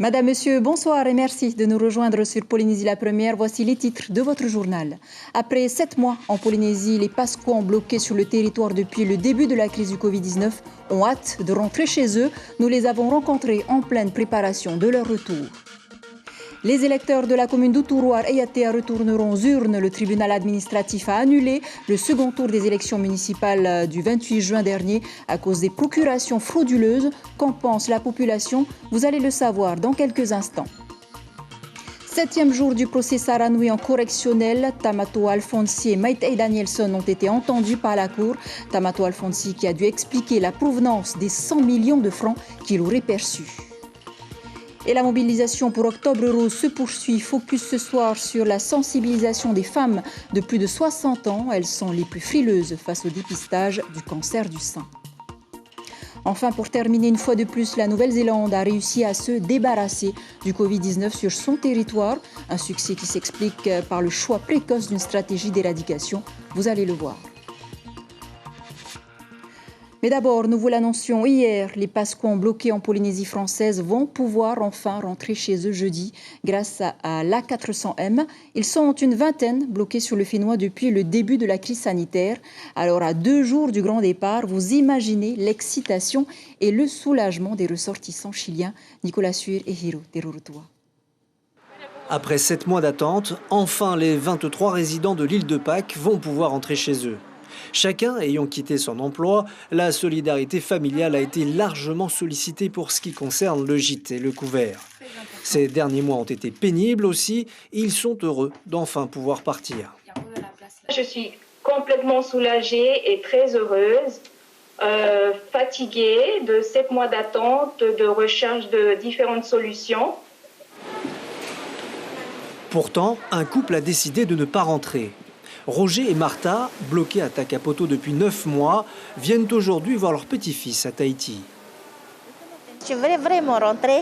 Madame, Monsieur, bonsoir et merci de nous rejoindre sur Polynésie la Première. Voici les titres de votre journal. Après 7 mois en Polynésie, les Pasquans bloqués sur le territoire depuis le début de la crise du Covid-19 ont hâte de rentrer chez eux. Nous les avons rencontrés en pleine préparation de leur retour. Les électeurs de la commune d'Uturuar et Ayatea retourneront aux urnes. Le tribunal administratif a annulé le second tour des élections municipales du 28 juin dernier à cause des procurations frauduleuses. Qu'en pense la population? Vous allez le savoir dans quelques instants. 7e jour du procès Saranoui en correctionnel. Tamato Alfonsi et Maïtei Danielson ont été entendus par la cour. Tamato Alfonsi qui a dû expliquer la provenance des 100 millions de francs qu'il aurait perçus. Et la mobilisation pour Octobre Rose se poursuit. Focus ce soir sur la sensibilisation des femmes de plus de 60 ans. Elles sont les plus frileuses face au dépistage du cancer du sein. Enfin, pour terminer, une fois de plus, la Nouvelle-Zélande a réussi à se débarrasser du Covid-19 sur son territoire. Un succès qui s'explique par le choix précoce d'une stratégie d'éradication. Vous allez le voir. Mais d'abord, nous vous l'annoncions hier, les Pasquans bloqués en Polynésie française vont pouvoir enfin rentrer chez eux jeudi grâce à l'A400M. Ils sont une vingtaine bloqués sur le Fénois depuis le début de la crise sanitaire. Alors à 2 jours du grand départ, vous imaginez l'excitation et le soulagement des ressortissants chiliens. Nicolas Suir et Hiro Terurutua. Après 7 mois d'attente, enfin les 23 résidents de l'île de Pâques vont pouvoir entrer chez eux. Chacun ayant quitté son emploi, la solidarité familiale a été largement sollicitée pour ce qui concerne le gîte et le couvert. Ces derniers mois ont été pénibles aussi, ils sont heureux d'enfin pouvoir partir. Je suis complètement soulagée et très heureuse, fatiguée de 7 mois d'attente, de recherche de différentes solutions. Pourtant, un couple a décidé de ne pas rentrer. Roger et Martha, bloqués à Takapoto depuis 9 mois, viennent aujourd'hui voir leur petit-fils à Tahiti. Je voulais vraiment rentrer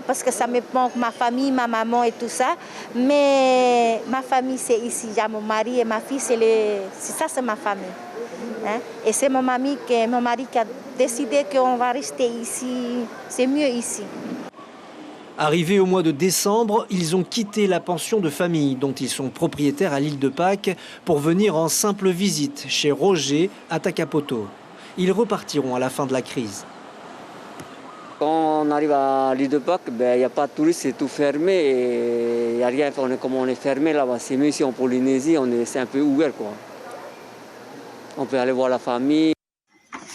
parce que ça me manque ma famille, ma maman et tout ça. Mais ma famille, c'est ici. Il y a mon mari et ma fille, c'est ma famille. Et c'est mon mari qui a décidé qu'on va rester ici. C'est mieux ici. Arrivés au mois de décembre, ils ont quitté la pension de famille dont ils sont propriétaires à l'île de Pâques pour venir en simple visite chez Roger à Takapoto. Ils repartiront à la fin de la crise. Quand on arrive à l'île de Pâques, il n'y a pas de touristes, c'est tout fermé et il n'y a rien. Comme on est fermé là-bas, c'est mieux ici en Polynésie, c'est un peu ouvert, quoi. On peut aller voir la famille.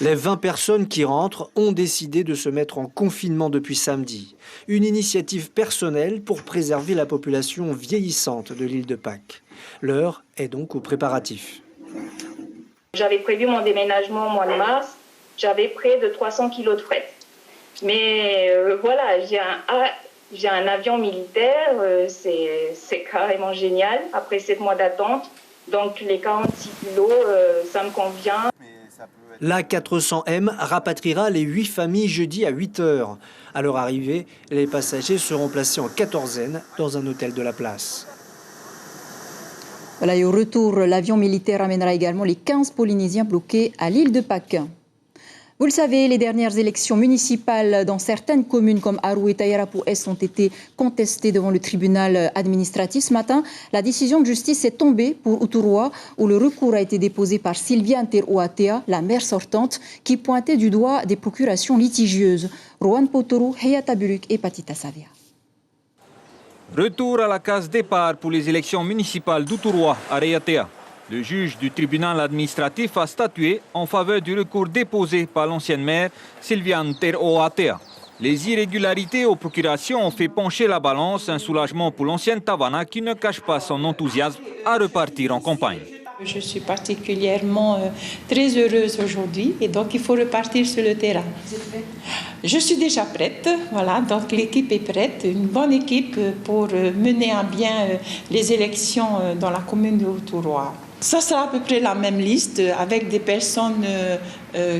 Les 20 personnes qui rentrent ont décidé de se mettre en confinement depuis samedi. Une initiative personnelle pour préserver la population vieillissante de l'île de Pâques. L'heure est donc aux préparatifs. J'avais prévu mon déménagement au mois de mars. J'avais près de 300 kilos de fret. Mais voilà, j'ai un avion militaire. C'est carrément génial après 7 mois d'attente. Donc les 46 kilos, ça me convient. L'A400M rapatriera les 8 familles jeudi à 8 h. À leur arrivée, les passagers seront placés en quatorzaine dans un hôtel de la place. Voilà, et au retour, l'avion militaire amènera également les 15 Polynésiens bloqués à l'île de Pâques. Vous le savez, les dernières élections municipales dans certaines communes comme Aru et Tayarapu-Est ont été contestées devant le tribunal administratif. Ce matin, la décision de justice est tombée pour Uturuar, où le recours a été déposé par Sylvia Nteroatea, la maire sortante, qui pointait du doigt des procurations litigieuses. Rohan Potoru, Hayata Buruk et Patita Savia. Retour à la case départ pour les élections municipales d'Uturuar à Ayatea. Le juge du tribunal administratif a statué en faveur du recours déposé par l'ancienne maire Sylvia Nteroatea. Les irrégularités aux procurations ont fait pencher la balance, un soulagement pour l'ancienne Tavana qui ne cache pas son enthousiasme à repartir en campagne. Je suis particulièrement très heureuse aujourd'hui et donc il faut repartir sur le terrain. Vous êtes prête? Je suis déjà prête, voilà, donc l'équipe est prête, une bonne équipe pour mener à bien les élections dans la commune de Uturuar. Ça sera à peu près la même liste avec des personnes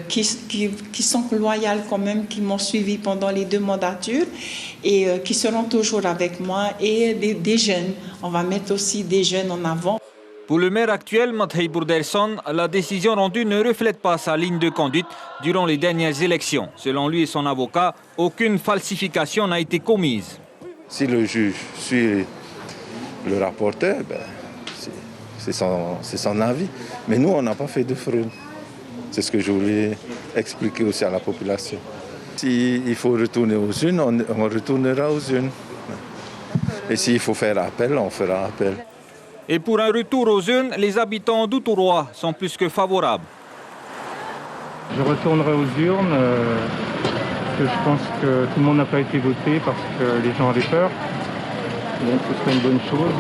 qui sont loyales quand même, qui m'ont suivi pendant les 2 mandatures et qui seront toujours avec moi et des jeunes. On va mettre aussi des jeunes en avant. Pour le maire actuel, Mathei Bourderson, la décision rendue ne reflète pas sa ligne de conduite durant les dernières élections. Selon lui et son avocat, aucune falsification n'a été commise. Si le juge suit le rapporteur, c'est son avis. Mais nous, on n'a pas fait de fraude. C'est ce que je voulais expliquer aussi à la population. S'il faut retourner aux urnes, on retournera aux urnes. Et s'il faut faire appel, on fera appel. Et pour un retour aux urnes, les habitants d'Outtouroua sont plus que favorables. Je retournerai aux urnes, parce que je pense que tout le monde n'a pas été voté parce que les gens avaient peur. Donc ce serait une bonne chose,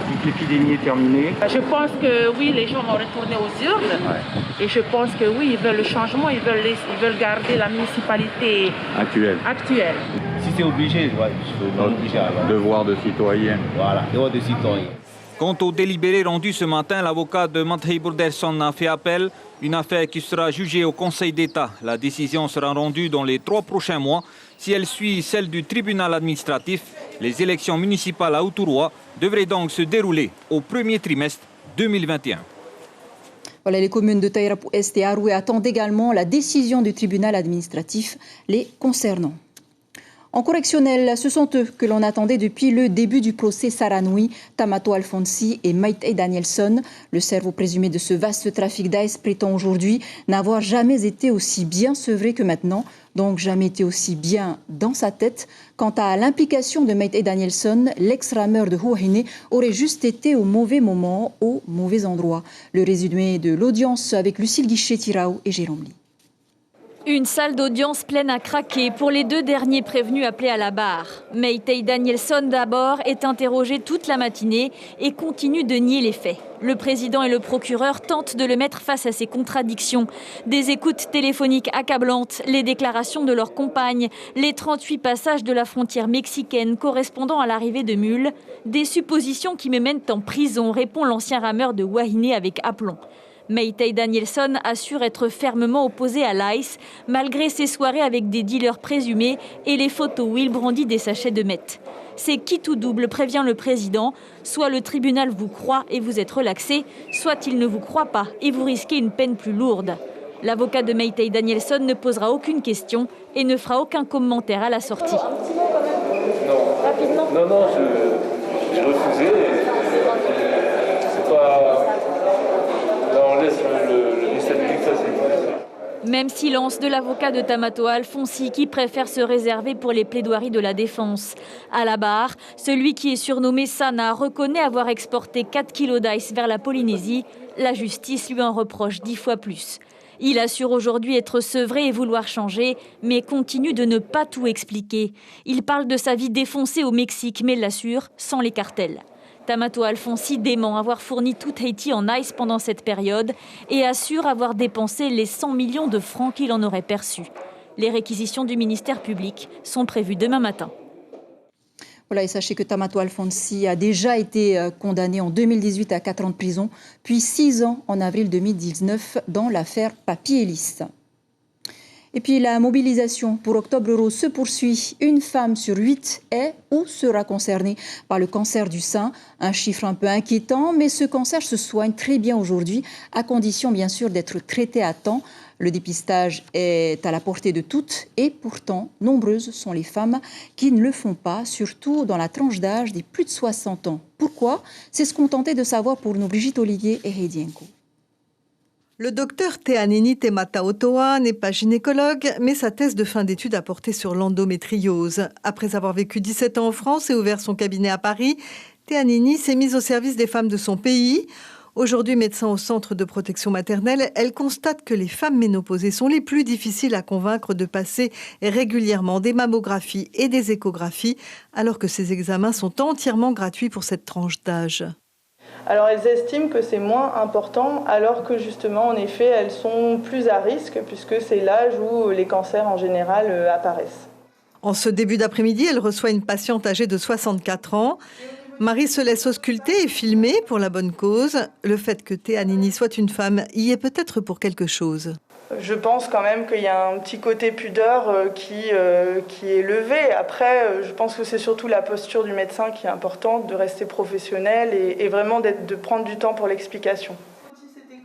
vu que l'épidémie est terminée. Je pense que oui, les gens vont retourner aux urnes. Ouais. Et je pense que oui, ils veulent le changement, ils veulent garder la municipalité actuelle. Si c'est obligé, ouais, je peux obliger. Devoir de citoyen. Voilà, devoir de citoyen. Quant au délibéré rendu ce matin, l'avocat de Mathei Bourderson a fait appel. Une affaire qui sera jugée au Conseil d'État. La décision sera rendue dans les 3 prochains mois. Si elle suit celle du tribunal administratif, les élections municipales à Outtouroua devraient donc se dérouler au premier trimestre 2021. Voilà, les communes de Tairapou-Est et Aroué attendent également la décision du tribunal administratif les concernant. En correctionnel, ce sont eux que l'on attendait depuis le début du procès Saranoui, Tamato Alfonsi et Maïtei Danielson. Le cerveau présumé de ce vaste trafic d'Aïs prétend aujourd'hui n'avoir jamais été aussi bien sevré que maintenant, donc jamais été aussi bien dans sa tête. Quant à l'implication de Maïtei Danielson, l'ex-rameur de Huahine aurait juste été au mauvais moment, au mauvais endroit. Le résumé de l'audience avec Lucille Guichet-Tirao et Jérôme Lee. Une salle d'audience pleine à craquer pour les 2 derniers prévenus appelés à la barre. Maïtei Danielson d'abord est interrogé toute la matinée et continue de nier les faits. Le président et le procureur tentent de le mettre face à ses contradictions. Des écoutes téléphoniques accablantes, les déclarations de leurs compagnes, les 38 passages de la frontière mexicaine correspondant à l'arrivée de mules. Des suppositions qui me mènent en prison, répond l'ancien rameur de Huahine avec aplomb. Maïtei Danielson assure être fermement opposé à l'ICE, malgré ses soirées avec des dealers présumés et les photos où il brandit des sachets de meth. C'est quitte ou double, prévient le président. Soit le tribunal vous croit et vous êtes relaxé, soit il ne vous croit pas et vous risquez une peine plus lourde. L'avocat de Maïtei Danielson ne posera aucune question et ne fera aucun commentaire à la sortie. Non, rapidement. Non, j'ai refusé. C'est pas... On laisse le ministère public facile. Même silence de l'avocat de Tamato Alfonsi qui préfère se réserver pour les plaidoiries de la défense. À la barre, celui qui est surnommé Sana reconnaît avoir exporté 4 kilos d'ice vers la Polynésie. La justice lui en reproche 10 fois plus. Il assure aujourd'hui être sevré et vouloir changer, mais continue de ne pas tout expliquer. Il parle de sa vie défoncée au Mexique, mais l'assure sans les cartels. Tamato Alfonsi dément avoir fourni tout Haïti en ice pendant cette période et assure avoir dépensé les 100 millions de francs qu'il en aurait perçus. Les réquisitions du ministère public sont prévues demain matin. Voilà, et sachez que Tamato Alfonsi a déjà été condamné en 2018 à 4 ans de prison, puis 6 ans en avril 2019 dans l'affaire Papier-Hélice. Et puis la mobilisation pour Octobre Rose se poursuit. Une femme sur 8 est ou sera concernée par le cancer du sein. Un chiffre un peu inquiétant, mais ce cancer se soigne très bien aujourd'hui, à condition bien sûr d'être traité à temps. Le dépistage est à la portée de toutes et pourtant, nombreuses sont les femmes qui ne le font pas, surtout dans la tranche d'âge des plus de 60 ans. Pourquoi ? C'est ce qu'on tentait de savoir pour nous Brigitte Olivier et Heidienko. Le docteur Teanini Temata Otoa n'est pas gynécologue, mais sa thèse de fin d'études a porté sur l'endométriose. Après avoir vécu 17 ans en France et ouvert son cabinet à Paris, Teanini s'est mise au service des femmes de son pays. Aujourd'hui médecin au centre de protection maternelle, elle constate que les femmes ménopausées sont les plus difficiles à convaincre de passer régulièrement des mammographies et des échographies, alors que ces examens sont entièrement gratuits pour cette tranche d'âge. Alors elles estiment que c'est moins important, alors que justement, en effet, elles sont plus à risque, puisque c'est l'âge où les cancers en général apparaissent. En ce début d'après-midi, elle reçoit une patiente âgée de 64 ans. Marie se laisse ausculter et filmer pour la bonne cause. Le fait que Teanini soit une femme y est peut-être pour quelque chose. Je pense quand même qu'il y a un petit côté pudeur qui est levé. Après, je pense que c'est surtout la posture du médecin qui est importante, de rester professionnel et vraiment de prendre du temps pour l'explication.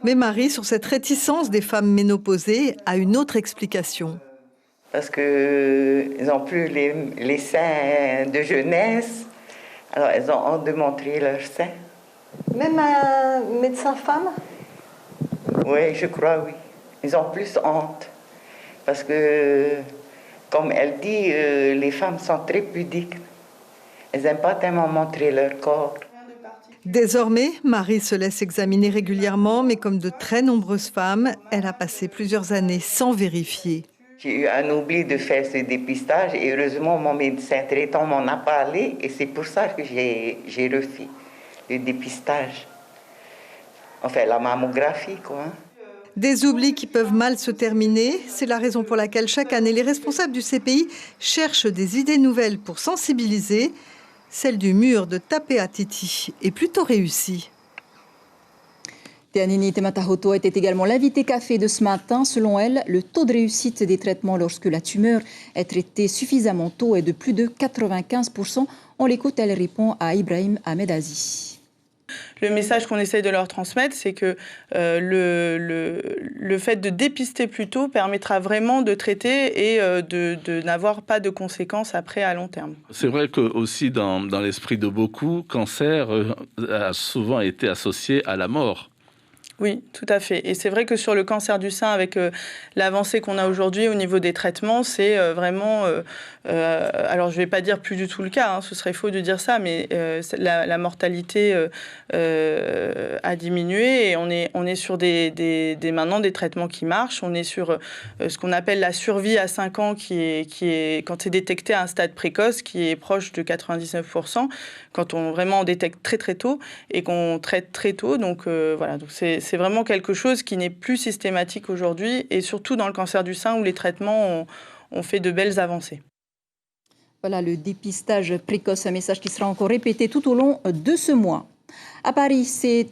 Mais Marie, sur cette réticence des femmes ménopausées, a une autre explication. Parce qu'ils n'ont plus les seins de jeunesse, alors elles ont honte de montrer leurs seins. Même un médecin femme? Oui, je crois, oui. Ils ont plus honte. Parce que, comme elle dit, les femmes sont très pudiques. Elles n'aiment pas tellement montrer leur corps. Désormais, Marie se laisse examiner régulièrement, mais comme de très nombreuses femmes, elle a passé plusieurs années sans vérifier. J'ai eu un oubli de faire ce dépistage et heureusement, mon médecin traitant m'en a parlé et c'est pour ça que j'ai refait le dépistage. Enfin, la mammographie, quoi. Des oublis qui peuvent mal se terminer. C'est la raison pour laquelle chaque année, les responsables du CPI cherchent des idées nouvelles pour sensibiliser. Celle du mur de Tapeatiti est plutôt réussie. Teanini Tematahoto était également l'invité café de ce matin. Selon elle, le taux de réussite des traitements lorsque la tumeur est traitée suffisamment tôt est de plus de 95%. On l'écoute, elle répond à Ibrahim Ahmedazi. Le message qu'on essaye de leur transmettre, c'est que le fait de dépister plus tôt permettra vraiment de traiter et de n'avoir pas de conséquences après à long terme. C'est vrai que aussi dans l'esprit de beaucoup, cancer a souvent été associé à la mort. Oui, tout à fait. Et c'est vrai que sur le cancer du sein, avec l'avancée qu'on a aujourd'hui au niveau des traitements, c'est vraiment... alors, je ne vais pas dire plus du tout le cas, hein, ce serait faux de dire ça, mais la mortalité a diminué et on est sur maintenant des traitements qui marchent. On est sur ce qu'on appelle la survie à 5 ans, qui est quand c'est détecté à un stade précoce, qui est proche de 99%, quand on vraiment détecte très très tôt et qu'on traite très tôt. Donc voilà, donc c'est vraiment quelque chose qui n'est plus systématique aujourd'hui et surtout dans le cancer du sein où les traitements ont fait de belles avancées. Voilà le dépistage précoce, un message qui sera encore répété tout au long de ce mois. À Paris, c'est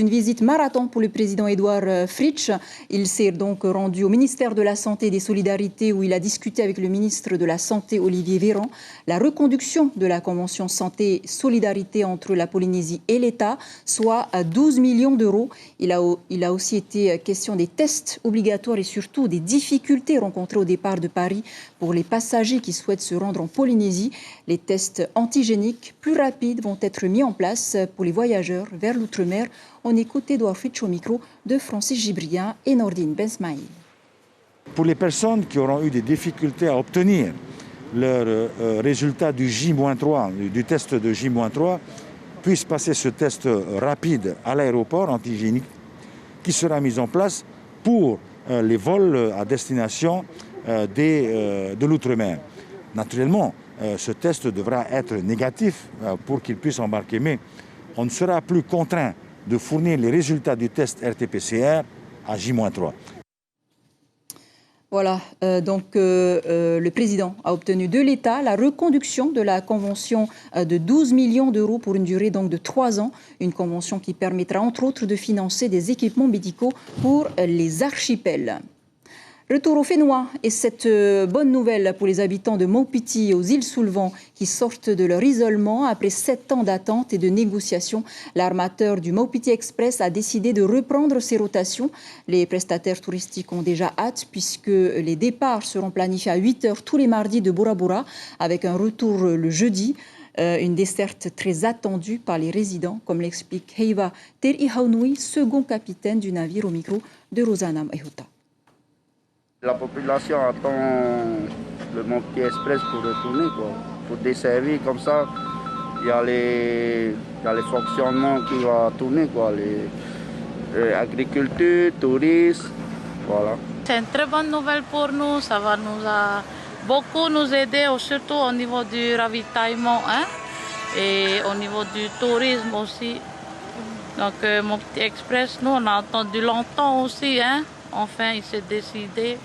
une visite marathon pour le président Édouard Fritsch. Il s'est donc rendu au ministère de la Santé et des Solidarités où il a discuté avec le ministre de la Santé Olivier Véran la reconduction de la convention santé-solidarité entre la Polynésie et l'État, soit à 12 millions d'euros. Il a aussi été question des tests obligatoires et surtout des difficultés rencontrées au départ de Paris pour les passagers qui souhaitent se rendre en Polynésie. Les tests antigéniques plus rapides vont être mis en place pour les voyageurs vers l'outre-mer. On écoute Édouard Fritsch au micro de Francis Gibrien et Nordine Bensmaïl. Pour les personnes qui auront eu des difficultés à obtenir leur résultat du J-3, du test de J-3, puissent passer ce test rapide à l'aéroport antigénique qui sera mis en place pour les vols à destination de l'outre-mer. Naturellement, ce test devra être négatif pour qu'ils puissent embarquer, mais on ne sera plus contraint de fournir les résultats du test RT-PCR à J-3. Voilà, donc le président a obtenu de l'État la reconduction de la convention de 12 millions d'euros pour une durée donc de 3 ans. Une convention qui permettra entre autres de financer des équipements médicaux pour les archipels. Retour au Fénois et cette bonne nouvelle pour les habitants de Maupiti aux îles Sous-le-Vent qui sortent de leur isolement après 7 ans d'attente et de négociations. L'armateur du Maupiti Express a décidé de reprendre ses rotations. Les prestataires touristiques ont déjà hâte puisque les départs seront planifiés à 8h tous les mardis de Bora Bora avec un retour le jeudi. Une desserte très attendue par les résidents, comme l'explique Heiva Terihaunui, second capitaine du navire au micro de Rosanna Mahuta. La population attend le Maupiti Express pour retourner, quoi, pour desservir comme ça. Il y a les fonctionnements qui vont tourner, quoi, agriculture, tourisme, voilà. C'est une très bonne nouvelle pour nous, ça va beaucoup nous aider, surtout au niveau du ravitaillement et au niveau du tourisme aussi. Donc Maupiti Express, nous on a attendu longtemps aussi, enfin il s'est décidé.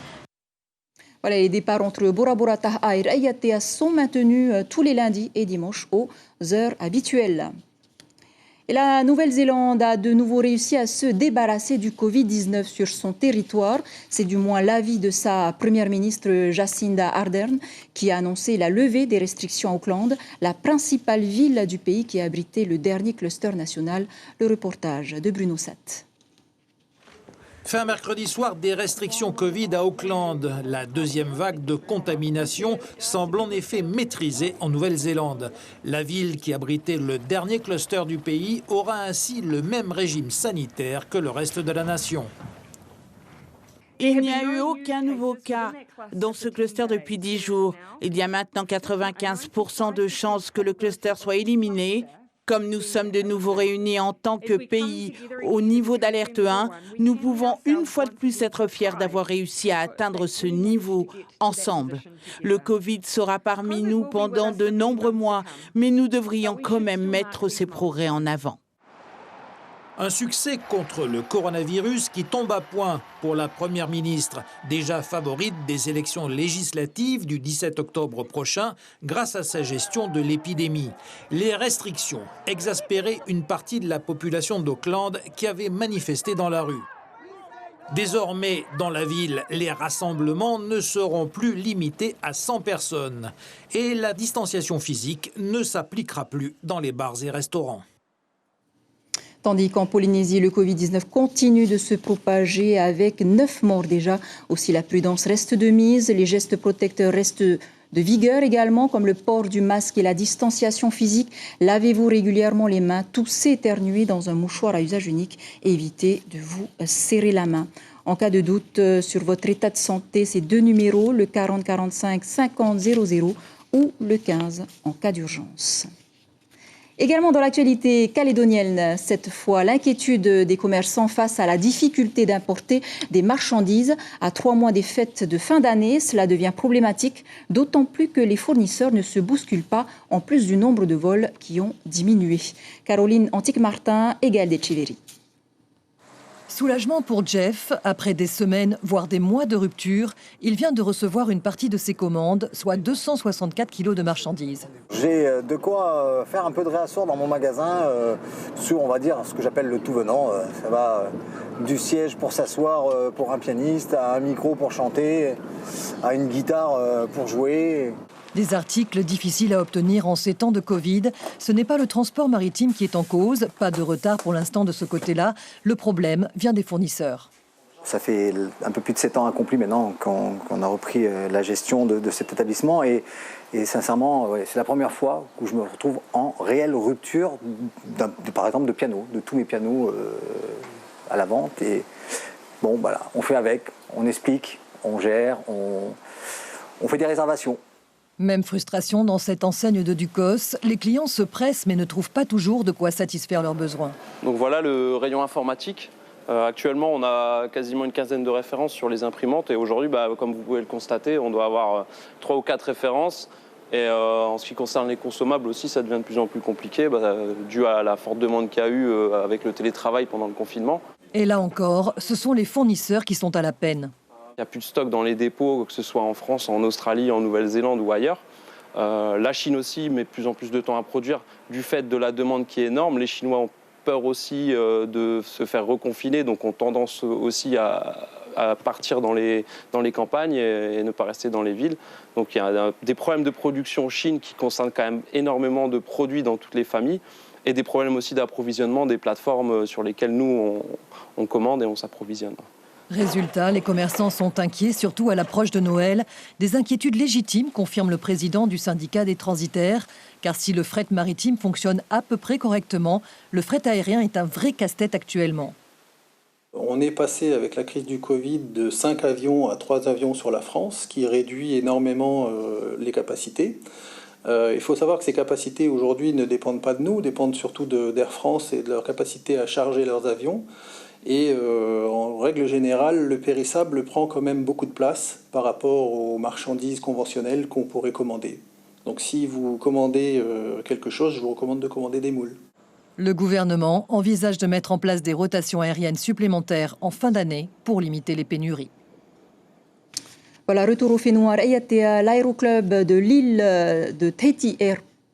Voilà, les départs entre Bora Bora, Taha et Raiatea sont maintenus tous les lundis et dimanches aux heures habituelles. Et la Nouvelle-Zélande a de nouveau réussi à se débarrasser du Covid-19 sur son territoire. C'est du moins l'avis de sa première ministre Jacinda Ardern qui a annoncé la levée des restrictions à Auckland, la principale ville du pays qui a abrité le dernier cluster national. Le reportage de Bruno Satt. Fin mercredi soir, des restrictions Covid à Auckland. La deuxième vague de contamination semble en effet maîtrisée en Nouvelle-Zélande. La ville qui abritait le dernier cluster du pays aura ainsi le même régime sanitaire que le reste de la nation. Il n'y a eu aucun nouveau cas dans ce cluster depuis 10 jours. Il y a maintenant 95% de chances que le cluster soit éliminé. Comme nous sommes de nouveau réunis en tant que pays au niveau d'alerte 1, nous pouvons une fois de plus être fiers d'avoir réussi à atteindre ce niveau ensemble. Le Covid sera parmi nous pendant de nombreux mois, mais nous devrions quand même mettre ces progrès en avant. Un succès contre le coronavirus qui tombe à point pour la Première ministre, déjà favorite des élections législatives du 17 octobre prochain grâce à sa gestion de l'épidémie. Les restrictions exaspéraient une partie de la population d'Auckland qui avait manifesté dans la rue. Désormais, dans la ville, les rassemblements ne seront plus limités à 100 personnes et la distanciation physique ne s'appliquera plus dans les bars et restaurants. Tandis qu'en Polynésie, le Covid-19 continue de se propager avec 9 morts déjà. Aussi, la prudence reste de mise. Les gestes protecteurs restent de vigueur également, comme le port du masque et la distanciation physique. Lavez-vous régulièrement les mains, toussez, éternuez dans un mouchoir à usage unique et évitez de vous serrer la main. En cas de doute sur votre état de santé, ces 2 numéros, le 40 45 50 00 ou le 15 en cas d'urgence. Également dans l'actualité calédonienne, cette fois, l'inquiétude des commerçants face à la difficulté d'importer des marchandises. À 3 mois des fêtes de fin d'année, cela devient problématique, d'autant plus que les fournisseurs ne se bousculent pas, en plus du nombre de vols qui ont diminué. Caroline Antique-Martin et Gaël Dechileri. Soulagement pour Jeff. Après des semaines, voire des mois de rupture, il vient de recevoir une partie de ses commandes, soit 264 kilos de marchandises. J'ai de quoi faire un peu de réassort dans mon magasin sur, on va dire, ce que j'appelle le tout venant. Ça va du siège pour s'asseoir pour un pianiste, à un micro pour chanter, à une guitare pour jouer. Des articles difficiles à obtenir en ces temps de Covid. Ce n'est pas le transport maritime qui est en cause. Pas de retard pour l'instant de ce côté-là. Le problème vient des fournisseurs. Ça fait un peu plus de 7 ans accomplis maintenant qu'on a repris la gestion de cet établissement. Et sincèrement, c'est la première fois où je me retrouve en réelle rupture, par exemple, de pianos, de tous mes pianos à la vente. Et bon, voilà, on fait avec, on explique, on gère, on fait des réservations. Même frustration dans cette enseigne de Ducos. Les clients se pressent mais ne trouvent pas toujours de quoi satisfaire leurs besoins. Donc voilà le rayon informatique. Actuellement, on a quasiment une quinzaine de références sur les imprimantes. Et aujourd'hui, comme vous pouvez le constater, on doit avoir 3 ou 4 références. Et en ce qui concerne les consommables aussi, ça devient de plus en plus compliqué, dû à la forte demande qu'il y a eu avec le télétravail pendant le confinement. Et là encore, ce sont les fournisseurs qui sont à la peine. Il n'y a plus de stock dans les dépôts, que ce soit en France, en Australie, en Nouvelle-Zélande ou ailleurs. La Chine aussi met de plus en plus de temps à produire du fait de la demande qui est énorme. Les Chinois ont peur aussi de se faire reconfiner, donc ont tendance aussi à partir dans les campagnes et ne pas rester dans les villes. Donc il y a des problèmes de production en Chine qui concernent quand même énormément de produits dans toutes les familles et des problèmes aussi d'approvisionnement des plateformes sur lesquelles nous on commande et on s'approvisionne. Résultat, les commerçants sont inquiets, surtout à l'approche de Noël. Des inquiétudes légitimes, confirme le président du syndicat des transitaires. Car si le fret maritime fonctionne à peu près correctement, le fret aérien est un vrai casse-tête actuellement. On est passé avec la crise du Covid de 5 avions à 3 avions sur la France, ce qui réduit énormément les capacités. Il faut savoir que ces capacités aujourd'hui ne dépendent pas de nous, dépendent surtout d'Air France et de leur capacité à charger leurs avions. Et en règle générale, le périssable prend quand même beaucoup de place par rapport aux marchandises conventionnelles qu'on pourrait commander. Donc si vous commandez quelque chose, je vous recommande de commander des moules. Le gouvernement envisage de mettre en place des rotations aériennes supplémentaires en fin d'année pour limiter les pénuries. Voilà, retour au fait noir. L'aéroclub de l'île de Tahiti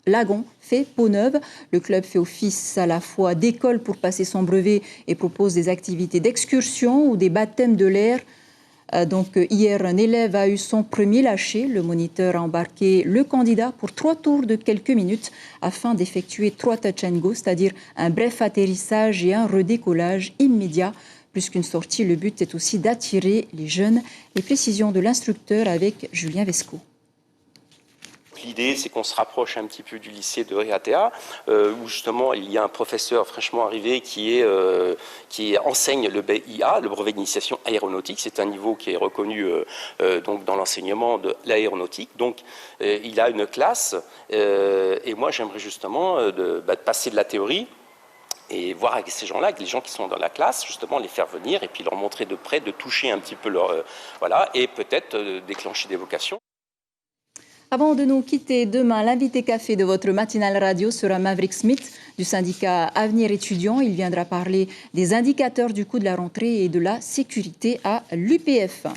Lagon fait peau neuve. Le club fait office à la fois d'école pour passer son brevet et propose des activités d'excursion ou des baptêmes de l'air. Donc hier, un élève a eu son premier lâcher. Le moniteur a embarqué le candidat pour 3 tours de quelques minutes afin d'effectuer 3 touch and go, c'est-à-dire un bref atterrissage et un redécollage immédiat. Plus qu'une sortie, le but est aussi d'attirer les jeunes. Les précisions de l'instructeur avec Julien Vesco. L'idée, c'est qu'on se rapproche un petit peu du lycée de Réatea, où justement il y a un professeur fraîchement arrivé qui enseigne le BIA, le brevet d'initiation aéronautique. C'est un niveau qui est reconnu donc dans l'enseignement de l'aéronautique. Donc il a une classe, et moi j'aimerais justement de passer de la théorie et voir avec ces gens-là, avec les gens qui sont dans la classe, justement les faire venir et puis leur montrer de près, de toucher un petit peu leur voilà, et peut-être déclencher des vocations. Avant de nous quitter, demain, l'invité café de votre matinale radio sera Maverick Smith du syndicat Avenir étudiant. Il viendra parler des indicateurs du coût de la rentrée et de la sécurité à l'UPF.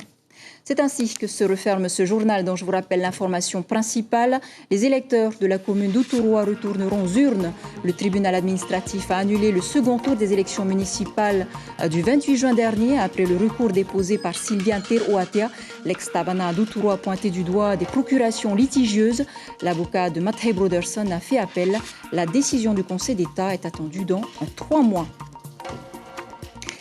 C'est ainsi que se referme ce journal dont je vous rappelle l'information principale. Les électeurs de la commune d'Outuroa retourneront aux urnes. Le tribunal administratif a annulé le second tour des élections municipales du 28 juin dernier après le recours déposé par Sylviane Ter-Oatea. L'ex-Tabana d'Outuroa a pointé du doigt des procurations litigieuses. L'avocat de Mathey Broderson a fait appel. La décision du Conseil d'État est attendue dans 3 mois.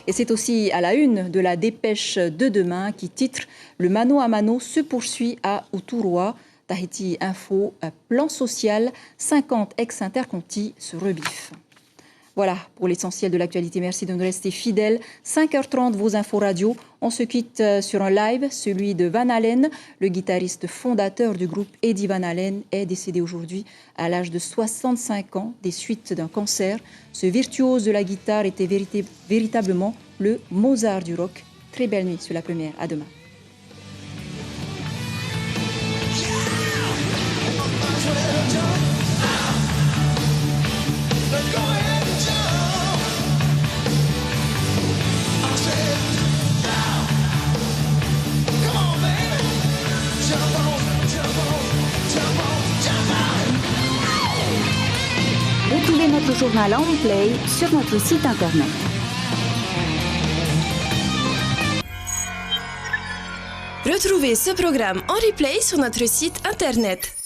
Et c'est aussi à la une de la dépêche de demain qui titre « Le mano à mano se poursuit à Outuroa ». Tahiti Info, plan social, 50 ex-intercontis se rebiffent. Voilà pour l'essentiel de l'actualité. Merci de nous rester fidèles. 5h30, vos infos radio. On se quitte sur un live, celui de Van Halen. Le guitariste fondateur du groupe Eddie Van Halen est décédé aujourd'hui à l'âge de 65 ans des suites d'un cancer. Ce virtuose de la guitare était véritablement le Mozart du rock. Très belle nuit sur la première. À demain. Retrouvez notre journal en replay sur notre site internet. Retrouvez ce programme en replay sur notre site internet